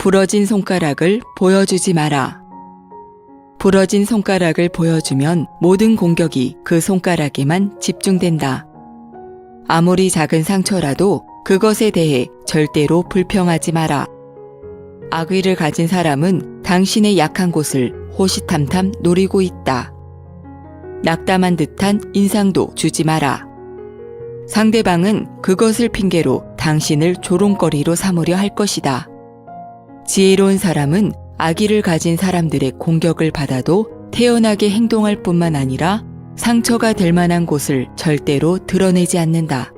부러진 손가락을 보여주지 마라. 부러진 손가락을 보여주면 모든 공격이 그 손가락에만 집중된다. 아무리 작은 상처라도 그것에 대해 절대로 불평하지 마라. 악의를 가진 사람은 당신의 약한 곳을 호시탐탐 노리고 있다. 낙담한 듯한 인상도 주지 마라. 상대방은 그것을 핑계로 당신을 조롱거리로 삼으려 할 것이다. 지혜로운 사람은 악의를 가진 사람들의 공격을 받아도 태연하게 행동할 뿐만 아니라 상처가 될 만한 곳을 절대로 드러내지 않는다.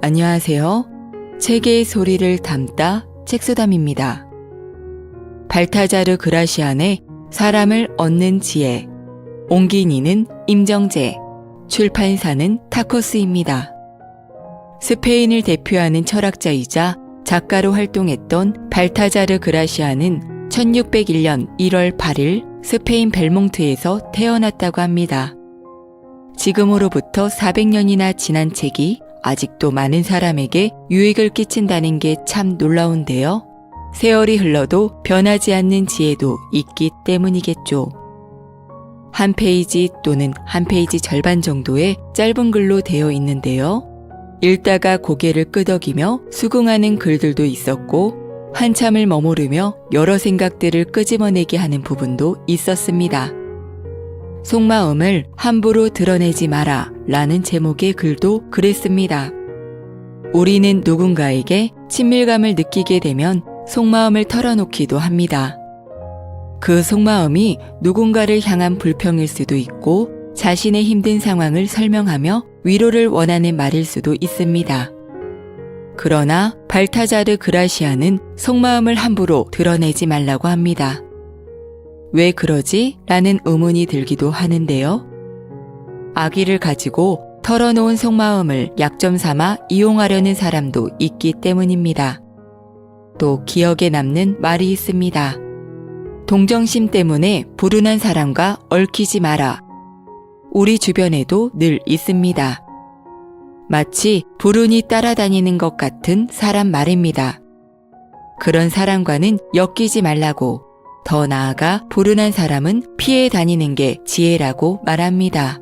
안녕하세요. 책의 소리를 담다 책수담입니다. 발타자르 그라시안의 사람을 얻는 지혜, 옹기니는 임정재, 출판사는 타코스입니다. 스페인을 대표하는 철학자이자 작가로 활동했던 발타자르 그라시안은 1601년 1월 8일 스페인 벨몽트에서 태어났다고 합니다. 지금으로부터 400년이나 지난 책이 아직도 많은 사람에게 유익을 끼친다는 게 참 놀라운데요. 세월이 흘러도 변하지 않는 지혜도 있기 때문이겠죠. 한 페이지 또는 한 페이지 절반 정도의 짧은 글로 되어 있는데요. 읽다가 고개를 끄덕이며 수긍하는 글들도 있었고 한참을 머무르며 여러 생각들을 끄집어내게 하는 부분도 있었습니다. 속마음을 함부로 드러내지 마라 라는 제목의 글도 그랬습니다. 우리는 누군가에게 친밀감을 느끼게 되면 속마음을 털어놓기도 합니다. 그 속마음이 누군가를 향한 불평일 수도 있고 자신의 힘든 상황을 설명하며 위로를 원하는 말일 수도 있습니다. 그러나 발타자르 그라시안은 속마음을 함부로 드러내지 말라고 합니다. 왜 그러지? 라는 의문이 들기도 하는데요. 악의를 가지고 털어놓은 속마음을 약점 삼아 이용하려는 사람도 있기 때문입니다. 또 기억에 남는 말이 있습니다. 동정심 때문에 불운한 사람과 얽히지 마라. 우리 주변에도 늘 있습니다. 마치 불운이 따라다니는 것 같은 사람 말입니다. 그런 사람과는 엮이지 말라고, 더 나아가 불운한 사람은 피해 다니는 게 지혜라고 말합니다.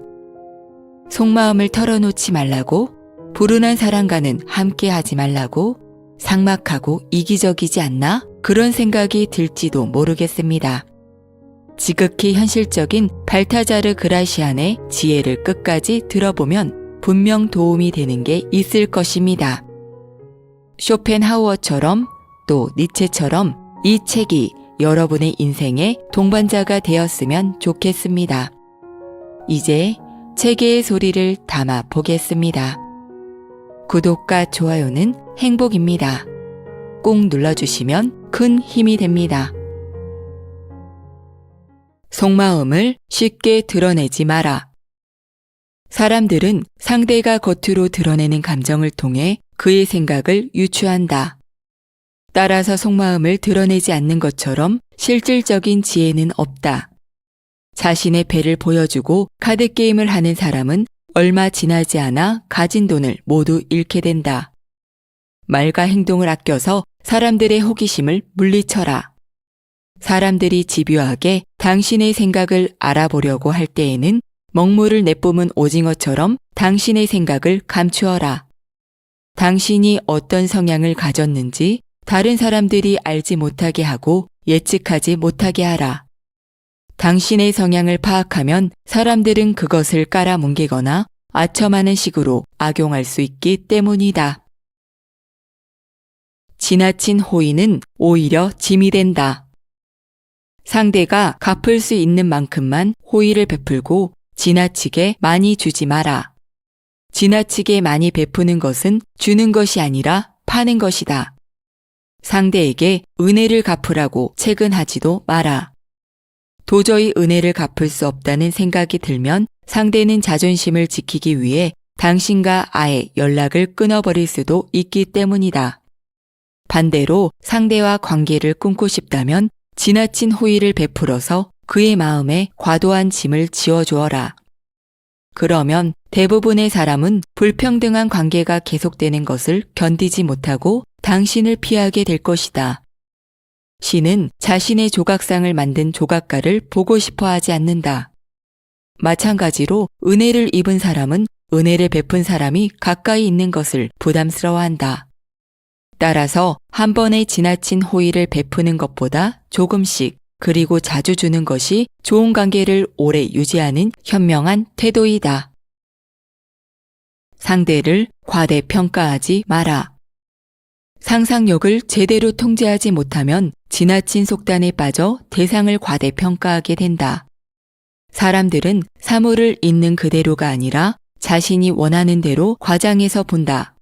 속마음을 털어놓지 말라고, 불운한 사람과는 함께 하지 말라고, 삭막하고 이기적이지 않나? 그런 생각이 들지도 모르겠습니다. 지극히 현실적인 발타자르 그라시안의 지혜를 끝까지 들어보면 분명 도움이 되는 게 있을 것입니다. 쇼펜하우어처럼 또 니체처럼 이 책이 여러분의 인생의 동반자가 되었으면 좋겠습니다. 이제 책의 소리를 담아 보겠습니다. 구독과 좋아요는 행복입니다. 꼭 눌러주시면 큰 힘이 됩니다. 속마음을 쉽게 드러내지 마라. 사람들은 상대가 겉으로 드러내는 감정을 통해 그의 생각을 유추한다. 따라서 속마음을 드러내지 않는 것처럼 실질적인 지혜는 없다. 자신의 배를 보여주고 카드게임을 하는 사람은 얼마 지나지 않아 가진 돈을 모두 잃게 된다. 말과 행동을 아껴서 사람들의 호기심을 물리쳐라. 사람들이 집요하게 당신의 생각을 알아보려고 할 때에는 먹물을 내뿜은 오징어처럼 당신의 생각을 감추어라. 당신이 어떤 성향을 가졌는지 다른 사람들이 알지 못하게 하고 예측하지 못하게 하라. 당신의 성향을 파악하면 사람들은 그것을 깔아뭉개거나 아첨하는 식으로 악용할 수 있기 때문이다. 지나친 호의는 오히려 짐이 된다. 상대가 갚을 수 있는 만큼만 호의를 베풀고 지나치게 많이 주지 마라. 지나치게 많이 베푸는 것은 주는 것이 아니라 파는 것이다. 상대에게 은혜를 갚으라고 채근하지도 마라. 도저히 은혜를 갚을 수 없다는 생각이 들면 상대는 자존심을 지키기 위해 당신과 아예 연락을 끊어버릴 수도 있기 때문이다. 반대로 상대와 관계를 끊고 싶다면 지나친 호의를 베풀어서 그의 마음에 과도한 짐을 지어주어라. 그러면 대부분의 사람은 불평등한 관계가 계속되는 것을 견디지 못하고 당신을 피하게 될 것이다. 신은 자신의 조각상을 만든 조각가를 보고 싶어 하지 않는다. 마찬가지로 은혜를 입은 사람은 은혜를 베푼 사람이 가까이 있는 것을 부담스러워한다. 따라서 한 번에 지나친 호의를 베푸는 것보다 조금씩 그리고 자주 주는 것이 좋은 관계를 오래 유지하는 현명한 태도이다. 상대를 과대평가하지 마라. 상상력을 제대로 통제하지 못하면 지나친 속단에 빠져 대상을 과대평가하게 된다. 사람들은 사물을 있는 그대로가 아니라 자신이 원하는 대로 과장해서 본다.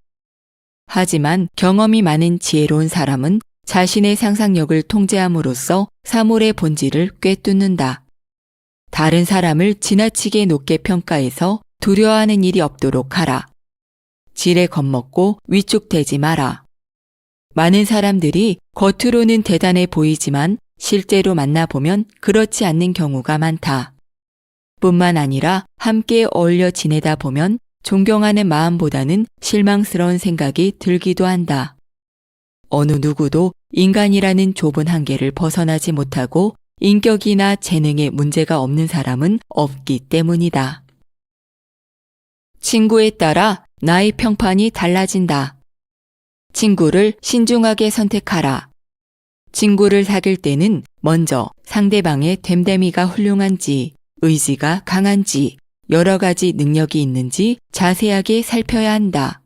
하지만 경험이 많은 지혜로운 사람은 자신의 상상력을 통제함으로써 사물의 본질을 꿰뚫는다. 다른 사람을 지나치게 높게 평가해서 두려워하는 일이 없도록 하라. 지레 겁먹고 위축되지 마라. 많은 사람들이 겉으로는 대단해 보이지만 실제로 만나보면 그렇지 않는 경우가 많다. 뿐만 아니라 함께 어울려 지내다 보면 존경하는 마음보다는 실망스러운 생각이 들기도 한다. 어느 누구도 인간이라는 좁은 한계를 벗어나지 못하고 인격이나 재능에 문제가 없는 사람은 없기 때문이다. 친구에 따라 나의 평판이 달라진다. 친구를 신중하게 선택하라. 친구를 사귈 때는 먼저 상대방의 됨됨이가 훌륭한지, 의지가 강한지, 여러 가지 능력이 있는지 자세하게 살펴야 한다.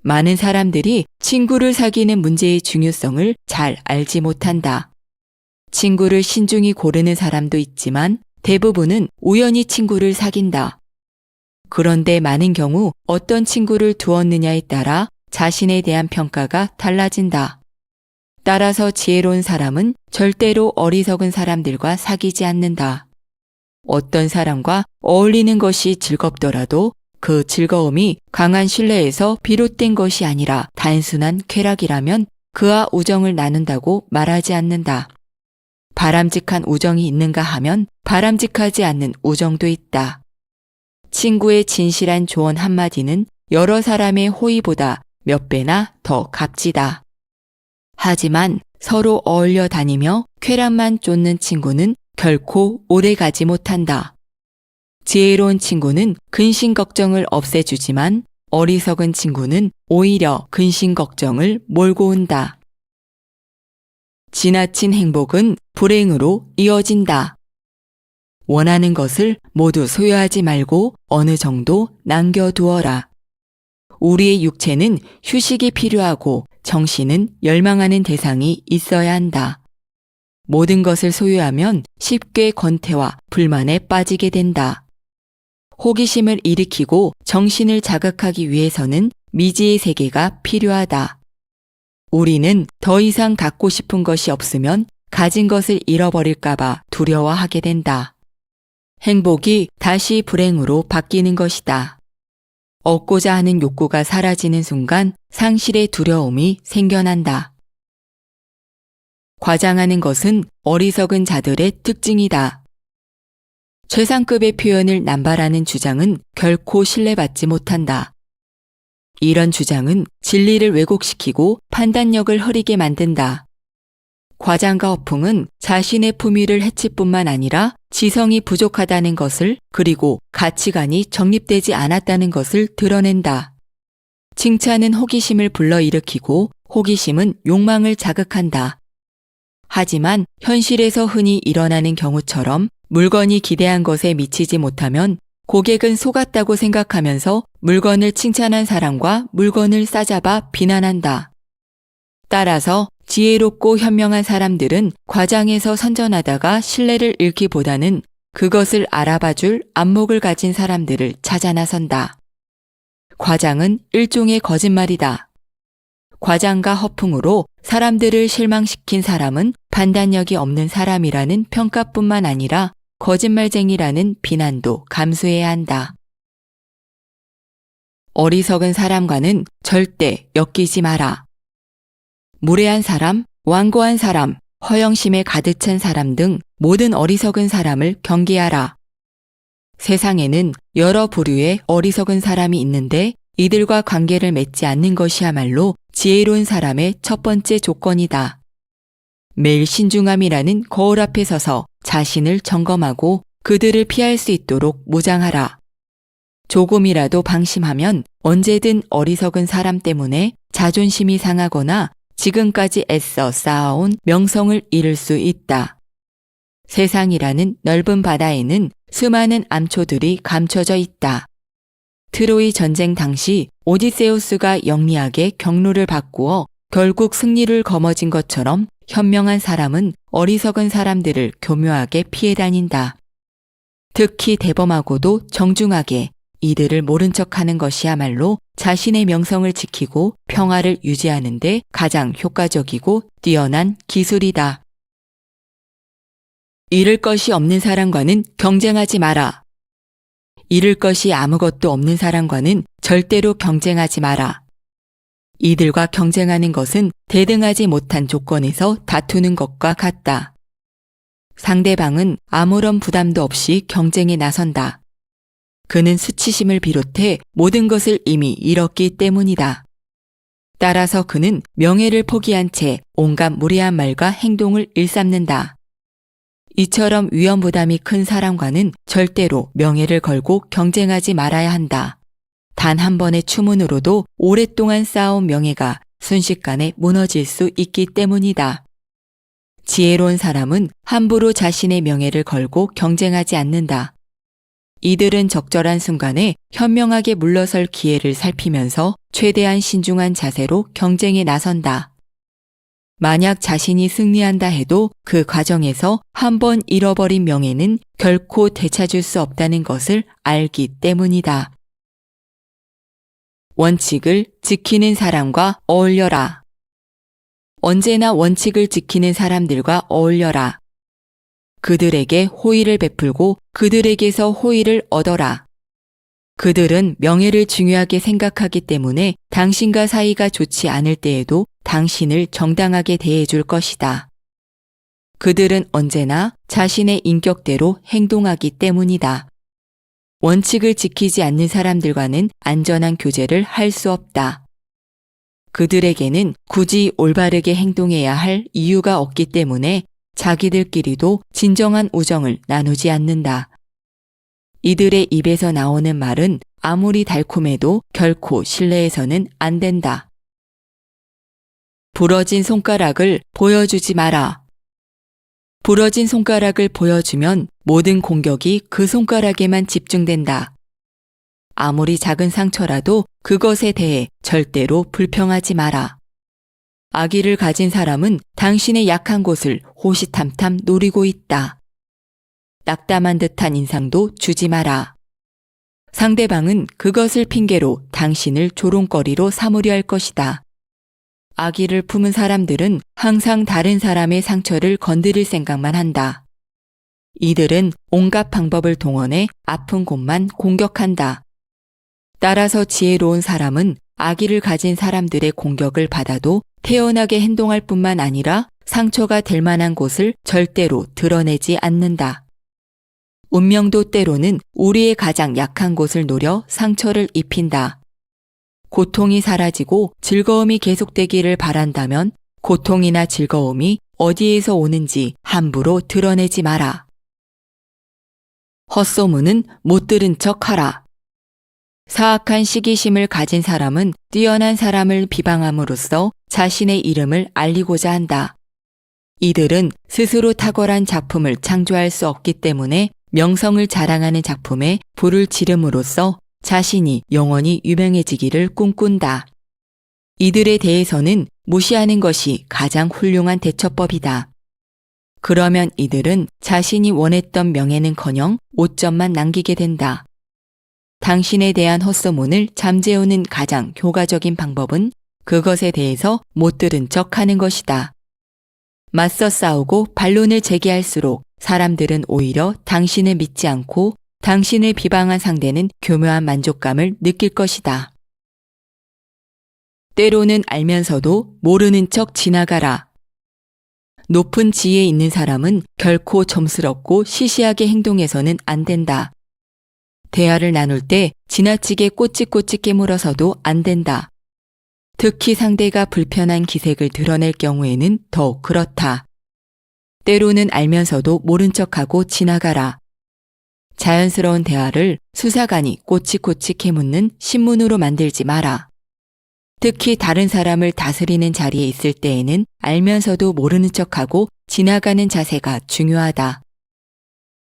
많은 사람들이 친구를 사귀는 문제의 중요성을 잘 알지 못한다. 친구를 신중히 고르는 사람도 있지만 대부분은 우연히 친구를 사귄다. 그런데 많은 경우 어떤 친구를 두었느냐에 따라 자신에 대한 평가가 달라진다. 따라서 지혜로운 사람은 절대로 어리석은 사람들과 사귀지 않는다. 어떤 사람과 어울리는 것이 즐겁더라도 그 즐거움이 강한 신뢰에서 비롯된 것이 아니라 단순한 쾌락이라면 그와 우정을 나눈다고 말하지 않는다. 바람직한 우정이 있는가 하면 바람직하지 않는 우정도 있다. 친구의 진실한 조언 한마디는 여러 사람의 호의보다 몇 배나 더 값지다. 하지만 서로 어울려 다니며 쾌락만 쫓는 친구는 결코 오래 가지 못한다. 지혜로운 친구는 근심 걱정을 없애주지만 어리석은 친구는 오히려 근심 걱정을 몰고 온다. 지나친 행복은 불행으로 이어진다. 원하는 것을 모두 소유하지 말고 어느 정도 남겨두어라. 우리의 육체는 휴식이 필요하고 정신은 열망하는 대상이 있어야 한다. 모든 것을 소유하면 쉽게 권태와 불만에 빠지게 된다. 호기심을 일으키고 정신을 자극하기 위해서는 미지의 세계가 필요하다. 우리는 더 이상 갖고 싶은 것이 없으면 가진 것을 잃어버릴까봐 두려워하게 된다. 행복이 다시 불행으로 바뀌는 것이다. 얻고자 하는 욕구가 사라지는 순간 상실의 두려움이 생겨난다. 과장하는 것은 어리석은 자들의 특징이다. 최상급의 표현을 남발하는 주장은 결코 신뢰받지 못한다. 이런 주장은 진리를 왜곡시키고 판단력을 흐리게 만든다. 과장과 허풍은 자신의 품위를 해칠 뿐만 아니라 지성이 부족하다는 것을 그리고 가치관이 정립되지 않았다는 것을 드러낸다. 칭찬은 호기심을 불러일으키고 호기심은 욕망을 자극한다. 하지만 현실에서 흔히 일어나는 경우처럼 물건이 기대한 것에 미치지 못하면 고객은 속았다고 생각하면서 물건을 칭찬한 사람과 물건을 싸잡아 비난한다. 따라서 지혜롭고 현명한 사람들은 과장해서 선전하다가 신뢰를 잃기보다는 그것을 알아봐줄 안목을 가진 사람들을 찾아 나선다. 과장은 일종의 거짓말이다. 과장과 허풍으로 사람들을 실망시킨 사람은 판단력이 없는 사람이라는 평가뿐만 아니라 거짓말쟁이라는 비난도 감수해야 한다. 어리석은 사람과는 절대 엮이지 마라. 무례한 사람, 완고한 사람, 허영심에 가득 찬 사람 등 모든 어리석은 사람을 경계하라. 세상에는 여러 부류의 어리석은 사람이 있는데 이들과 관계를 맺지 않는 것이야말로 지혜로운 사람의 첫 번째 조건이다. 매일 신중함이라는 거울 앞에 서서 자신을 점검하고 그들을 피할 수 있도록 무장하라. 조금이라도 방심하면 언제든 어리석은 사람 때문에 자존심이 상하거나 지금까지 애써 쌓아온 명성을 잃을 수 있다. 세상이라는 넓은 바다에는 수많은 암초들이 감춰져 있다. 트로이 전쟁 당시 오디세우스가 영리하게 경로를 바꾸어 결국 승리를 거머쥔 것처럼 현명한 사람은 어리석은 사람들을 교묘하게 피해 다닌다. 특히 대범하고도 정중하게 이들을 모른 척하는 것이야말로 자신의 명성을 지키고 평화를 유지하는 데 가장 효과적이고 뛰어난 기술이다. 잃을 것이 없는 사람과는 경쟁하지 마라. 잃을 것이 아무것도 없는 사람과는 절대로 경쟁하지 마라. 이들과 경쟁하는 것은 대등하지 못한 조건에서 다투는 것과 같다. 상대방은 아무런 부담도 없이 경쟁에 나선다. 그는 수치심을 비롯해 모든 것을 이미 잃었기 때문이다. 따라서 그는 명예를 포기한 채 온갖 무례한 말과 행동을 일삼는다. 이처럼 위험 부담이 큰 사람과는 절대로 명예를 걸고 경쟁하지 말아야 한다. 단 한 번의 추문으로도 오랫동안 쌓아온 명예가 순식간에 무너질 수 있기 때문이다. 지혜로운 사람은 함부로 자신의 명예를 걸고 경쟁하지 않는다. 이들은 적절한 순간에 현명하게 물러설 기회를 살피면서 최대한 신중한 자세로 경쟁에 나선다. 만약 자신이 승리한다 해도 그 과정에서 한 번 잃어버린 명예는 결코 되찾을 수 없다는 것을 알기 때문이다. 원칙을 지키는 사람과 어울려라. 언제나 원칙을 지키는 사람들과 어울려라. 그들에게 호의를 베풀고 그들에게서 호의를 얻어라. 그들은 명예를 중요하게 생각하기 때문에 당신과 사이가 좋지 않을 때에도 당신을 정당하게 대해줄 것이다. 그들은 언제나 자신의 인격대로 행동하기 때문이다. 원칙을 지키지 않는 사람들과는 안전한 교제를 할 수 없다. 그들에게는 굳이 올바르게 행동해야 할 이유가 없기 때문에 자기들끼리도 진정한 우정을 나누지 않는다. 이들의 입에서 나오는 말은 아무리 달콤해도 결코 신뢰해서는 안 된다. 부러진 손가락을 보여주지 마라. 부러진 손가락을 보여주면 모든 공격이 그 손가락에만 집중된다. 아무리 작은 상처라도 그것에 대해 절대로 불평하지 마라. 악의를 가진 사람은 당신의 약한 곳을 호시탐탐 노리고 있다. 낙담한 듯한 인상도 주지 마라. 상대방은 그것을 핑계로 당신을 조롱거리로 삼으려 할 것이다. 악의를 품은 사람들은 항상 다른 사람의 상처를 건드릴 생각만 한다. 이들은 온갖 방법을 동원해 아픈 곳만 공격한다. 따라서 지혜로운 사람은 악의를 가진 사람들의 공격을 받아도 태연하게 행동할 뿐만 아니라 상처가 될 만한 곳을 절대로 드러내지 않는다. 운명도 때로는 우리의 가장 약한 곳을 노려 상처를 입힌다. 고통이 사라지고 즐거움이 계속되기를 바란다면 고통이나 즐거움이 어디에서 오는지 함부로 드러내지 마라. 헛소문은 못 들은 척하라. 사악한 시기심을 가진 사람은 뛰어난 사람을 비방함으로써 자신의 이름을 알리고자 한다. 이들은 스스로 탁월한 작품을 창조할 수 없기 때문에 명성을 자랑하는 작품에 불을 지름으로써 자신이 영원히 유명해지기를 꿈꾼다. 이들에 대해서는 무시하는 것이 가장 훌륭한 대처법이다. 그러면 이들은 자신이 원했던 명예는커녕 오점만 남기게 된다. 당신에 대한 헛소문을 잠재우는 가장 효과적인 방법은 그것에 대해서 못 들은 척하는 것이다. 맞서 싸우고 반론을 제기할수록 사람들은 오히려 당신을 믿지 않고 당신을 비방한 상대는 교묘한 만족감을 느낄 것이다. 때로는 알면서도 모르는 척 지나가라. 높은 지위에 있는 사람은 결코 점스럽고 시시하게 행동해서는 안 된다. 대화를 나눌 때 지나치게 꼬치꼬치 깨물어서도 안 된다. 특히 상대가 불편한 기색을 드러낼 경우에는 더욱 그렇다. 때로는 알면서도 모른 척하고 지나가라. 자연스러운 대화를 수사관이 꼬치꼬치 캐묻는 신문으로 만들지 마라. 특히 다른 사람을 다스리는 자리에 있을 때에는 알면서도 모르는 척하고 지나가는 자세가 중요하다.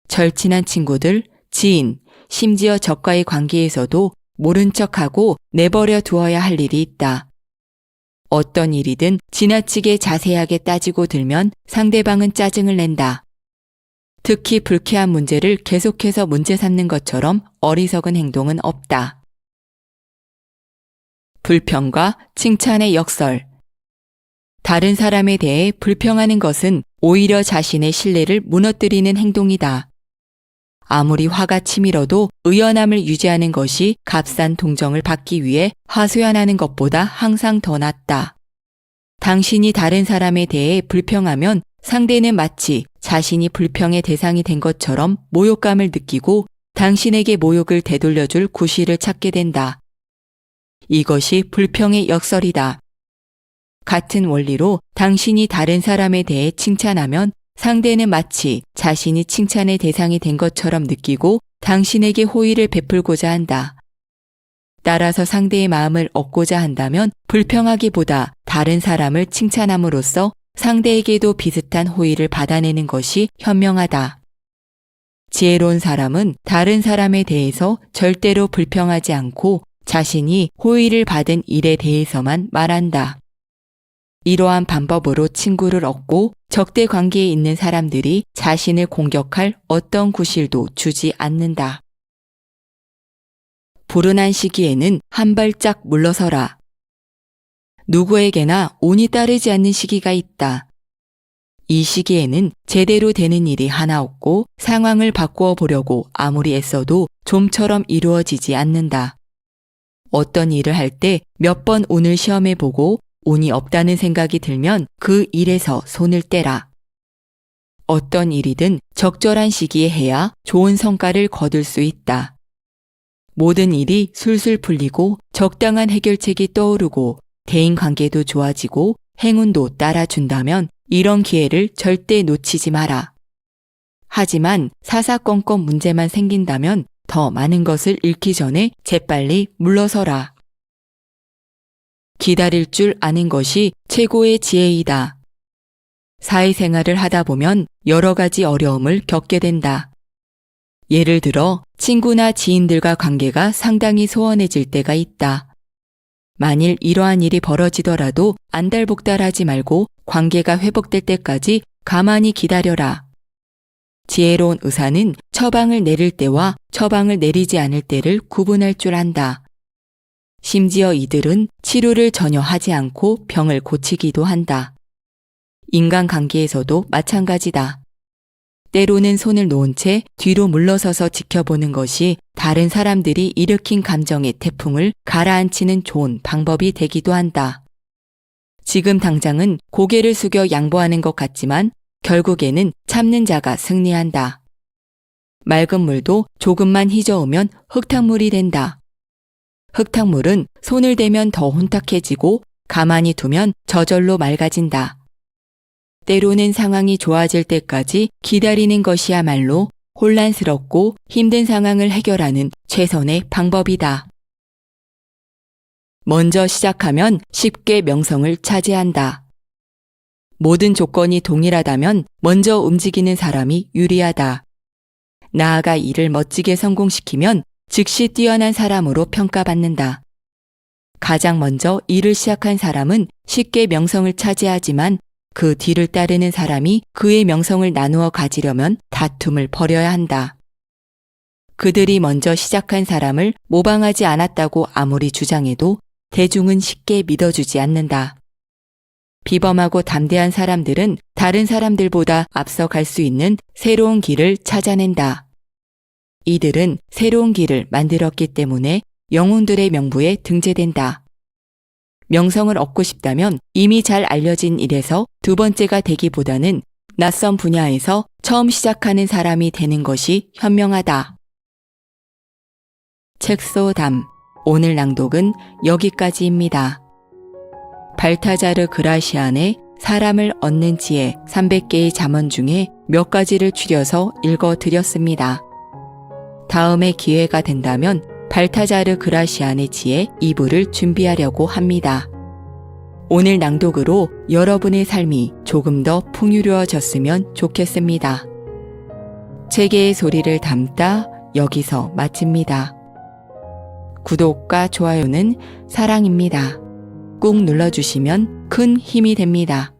절친한 친구들, 지인, 심지어 적과의 관계에서도 모른 척하고 내버려 두어야 할 일이 있다. 어떤 일이든 지나치게 자세하게 따지고 들면 상대방은 짜증을 낸다. 특히 불쾌한 문제를 계속해서 문제 삼는 것처럼 어리석은 행동은 없다. 불평과 칭찬의 역설. 다른 사람에 대해 불평하는 것은 오히려 자신의 신뢰를 무너뜨리는 행동이다. 아무리 화가 치밀어도 의연함을 유지하는 것이 값싼 동정을 받기 위해 하소연하는 것보다 항상 더 낫다. 당신이 다른 사람에 대해 불평하면 상대는 마치 자신이 불평의 대상이 된 것처럼 모욕감을 느끼고 당신에게 모욕을 되돌려줄 구실을 찾게 된다. 이것이 불평의 역설이다. 같은 원리로 당신이 다른 사람에 대해 칭찬하면 상대는 마치 자신이 칭찬의 대상이 된 것처럼 느끼고 당신에게 호의를 베풀고자 한다. 따라서 상대의 마음을 얻고자 한다면 불평하기보다 다른 사람을 칭찬함으로써 상대에게도 비슷한 호의를 받아내는 것이 현명하다. 지혜로운 사람은 다른 사람에 대해서 절대로 불평하지 않고 자신이 호의를 받은 일에 대해서만 말한다. 이러한 방법으로 친구를 얻고 적대 관계에 있는 사람들이 자신을 공격할 어떤 구실도 주지 않는다. 불운한 시기에는 한 발짝 물러서라. 누구에게나 운이 따르지 않는 시기가 있다. 이 시기에는 제대로 되는 일이 하나 없고 상황을 바꾸어 보려고 아무리 애써도 좀처럼 이루어지지 않는다. 어떤 일을 할 때 몇 번 운을 시험해 보고 운이 없다는 생각이 들면 그 일에서 손을 떼라. 어떤 일이든 적절한 시기에 해야 좋은 성과를 거둘 수 있다. 모든 일이 술술 풀리고 적당한 해결책이 떠오르고 대인관계도 좋아지고 행운도 따라준다면 이런 기회를 절대 놓치지 마라. 하지만 사사건건 문제만 생긴다면 더 많은 것을 잃기 전에 재빨리 물러서라. 기다릴 줄 아는 것이 최고의 지혜이다. 사회생활을 하다 보면 여러 가지 어려움을 겪게 된다. 예를 들어 친구나 지인들과 관계가 상당히 소원해질 때가 있다. 만일 이러한 일이 벌어지더라도 안달복달하지 말고 관계가 회복될 때까지 가만히 기다려라. 지혜로운 의사는 처방을 내릴 때와 처방을 내리지 않을 때를 구분할 줄 안다. 심지어 이들은 치료를 전혀 하지 않고 병을 고치기도 한다. 인간관계에서도 마찬가지다. 때로는 손을 놓은 채 뒤로 물러서서 지켜보는 것이 다른 사람들이 일으킨 감정의 태풍을 가라앉히는 좋은 방법이 되기도 한다. 지금 당장은 고개를 숙여 양보하는 것 같지만 결국에는 참는 자가 승리한다. 맑은 물도 조금만 휘저으면 흙탕물이 된다. 흙탕물은 손을 대면 더 혼탁해지고 가만히 두면 저절로 맑아진다. 때로는 상황이 좋아질 때까지 기다리는 것이야말로 혼란스럽고 힘든 상황을 해결하는 최선의 방법이다. 먼저 시작하면 쉽게 명성을 차지한다. 모든 조건이 동일하다면 먼저 움직이는 사람이 유리하다. 나아가 일을 멋지게 성공시키면 즉시 뛰어난 사람으로 평가받는다. 가장 먼저 일을 시작한 사람은 쉽게 명성을 차지하지만 그 뒤를 따르는 사람이 그의 명성을 나누어 가지려면 다툼을 벌여야 한다. 그들이 먼저 시작한 사람을 모방하지 않았다고 아무리 주장해도 대중은 쉽게 믿어주지 않는다. 비범하고 담대한 사람들은 다른 사람들보다 앞서 갈 수 있는 새로운 길을 찾아낸다. 이들은 새로운 길을 만들었기 때문에 영웅들의 명부에 등재된다. 명성을 얻고 싶다면 이미 잘 알려진 일에서 두 번째가 되기보다는 낯선 분야에서 처음 시작하는 사람이 되는 것이 현명하다. 책소담. 오늘 낭독은 여기까지입니다. 발타자르 그라시안의 사람을 얻는 지혜 300개의 잠언 중에 몇 가지를 추려서 읽어드렸습니다. 다음에 기회가 된다면 발타자르 그라시안의 지혜 2부를 준비하려고 합니다. 오늘 낭독으로 여러분의 삶이 조금 더 풍요로워졌으면 좋겠습니다. 책의 소리를 담다 여기서 마칩니다. 구독과 좋아요는 사랑입니다. 꾹 눌러주시면 큰 힘이 됩니다.